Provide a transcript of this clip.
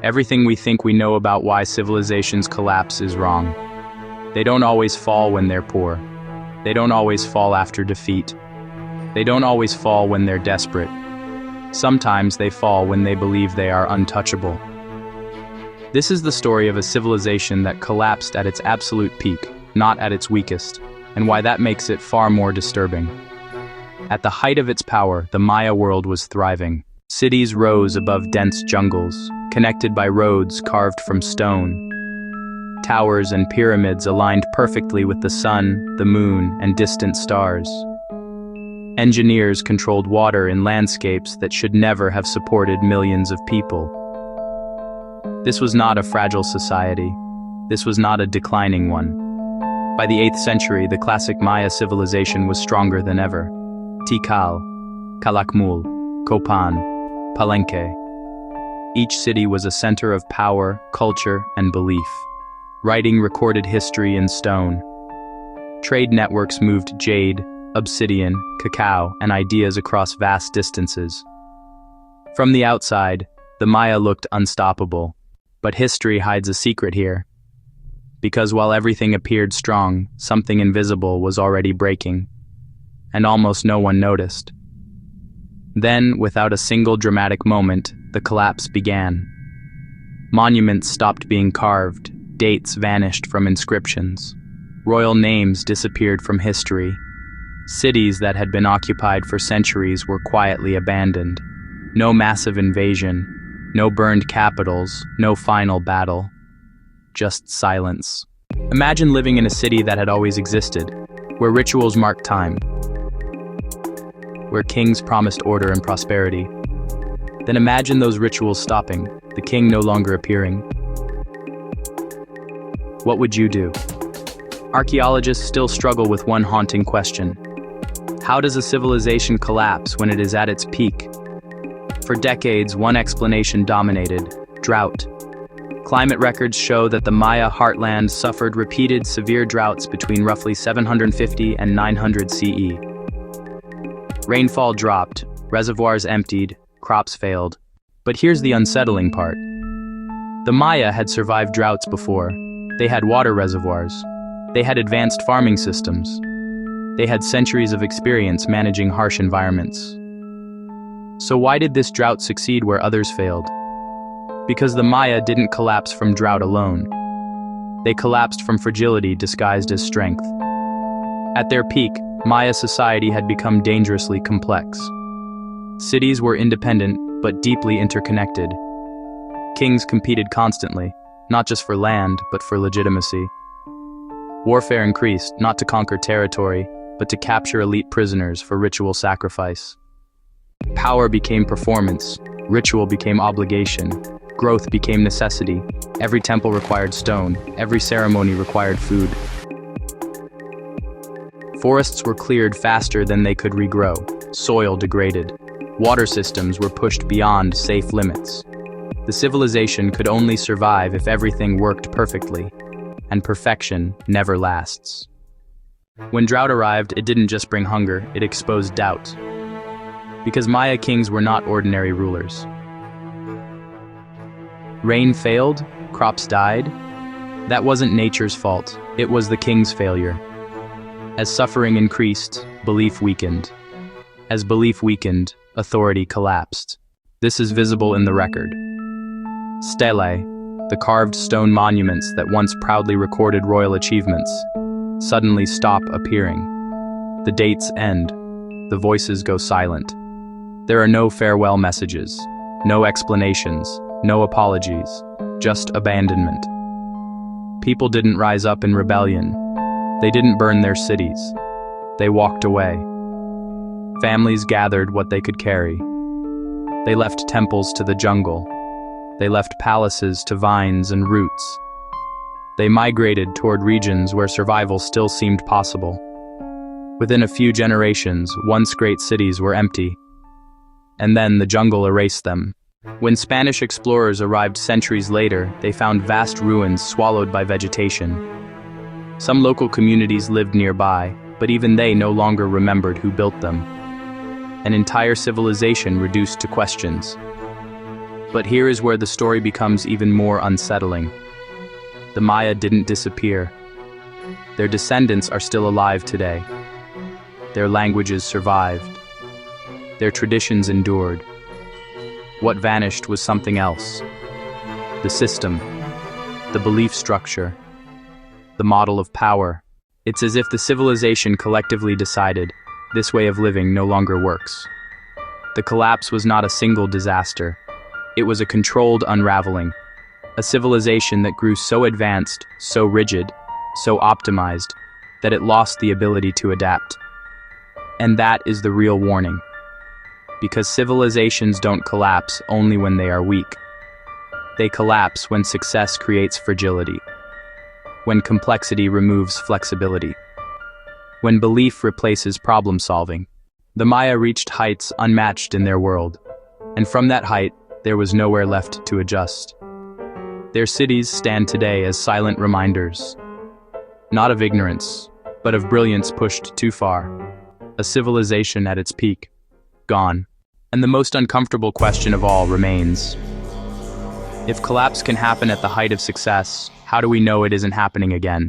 Everything we think we know about why civilizations collapse is wrong. They don't always fall when they're poor. They don't always fall after defeat. They don't always fall when they're desperate. Sometimes they fall when they believe they are untouchable. This is the story of a civilization that collapsed at its absolute peak, not at its weakest, and why that makes it far more disturbing. At the height of its power, the Maya world was thriving. Cities rose above dense jungles, connected by roads carved from stone. Towers and pyramids aligned perfectly with the sun, the moon, and distant stars. Engineers controlled water in landscapes that should never have supported millions of people. This was not a fragile society. This was not a declining one. By the 8th century, the classic Maya civilization was stronger than ever. Tikal, Calakmul, Copan, Palenque. Each city was a center of power, culture, and belief. Writing recorded history in stone. Trade networks moved jade, obsidian, cacao, and ideas across vast distances. From the outside, the Maya looked unstoppable, but history hides a secret here. Because while everything appeared strong, something invisible was already breaking, and almost no one noticed. Then, without a single dramatic moment, the collapse began. Monuments stopped being carved, dates vanished from inscriptions, royal names disappeared from history. Cities that had been occupied for centuries were quietly abandoned. No massive invasion, no burned capitals, no final battle. Just silence. Imagine living in a city that had always existed, where rituals marked time, where kings promised order and prosperity. Then imagine those rituals stopping, the king no longer appearing. What would you do? Archaeologists still struggle with one haunting question. How does a civilization collapse when it is at its peak? For decades, one explanation dominated: drought. Climate records show that the Maya heartland suffered repeated severe droughts between roughly 750 and 900 CE. Rainfall dropped, reservoirs emptied, crops failed. But here's the unsettling part. The Maya had survived droughts before. They had water reservoirs. They had advanced farming systems. They had centuries of experience managing harsh environments. So why did this drought succeed where others failed? Because the Maya didn't collapse from drought alone. They collapsed from fragility disguised as strength. At their peak, Maya society had become dangerously complex. Cities were independent, but deeply interconnected. Kings competed constantly, not just for land, but for legitimacy. Warfare increased, not to conquer territory, but to capture elite prisoners for ritual sacrifice. Power became performance, ritual became obligation, growth became necessity. Every temple required stone, every ceremony required food. Forests were cleared faster than they could regrow, soil degraded. Water systems were pushed beyond safe limits. The civilization could only survive if everything worked perfectly, and perfection never lasts. When drought arrived, it didn't just bring hunger, it exposed doubt. Because Maya kings were not ordinary rulers. Rain failed, crops died. That wasn't nature's fault, it was the king's failure. As suffering increased, belief weakened. As belief weakened, authority collapsed. This is visible in the record. Stelae, the carved stone monuments that once proudly recorded royal achievements, suddenly stop appearing. The dates end. The voices go silent. There are no farewell messages, no explanations, no apologies, just abandonment. People didn't rise up in rebellion. They didn't burn their cities. They walked away. Families gathered what they could carry. They left temples to the jungle. They left palaces to vines and roots. They migrated toward regions where survival still seemed possible. Within a few generations, once great cities were empty. And then the jungle erased them. When Spanish explorers arrived centuries later, they found vast ruins swallowed by vegetation. Some local communities lived nearby, but even they no longer remembered who built them. An entire civilization reduced to questions. But here is where the story becomes even more unsettling. The Maya didn't disappear. Their descendants are still alive today. Their languages survived. Their traditions endured. What vanished was something else. The system, the belief structure, the model of power. It's as if the civilization collectively decided this way of living no longer works. The collapse was not a single disaster. It was a controlled unraveling. A civilization that grew so advanced, so rigid, so optimized, that it lost the ability to adapt. And that is the real warning. Because civilizations don't collapse only when they are weak. They collapse when success creates fragility. When complexity removes flexibility. When belief replaces problem solving. The Maya reached heights unmatched in their world. And from that height, there was nowhere left to adjust. Their cities stand today as silent reminders. Not of ignorance, but of brilliance pushed too far. A civilization at its peak. Gone. And the most uncomfortable question of all remains. If collapse can happen at the height of success, how do we know it isn't happening again?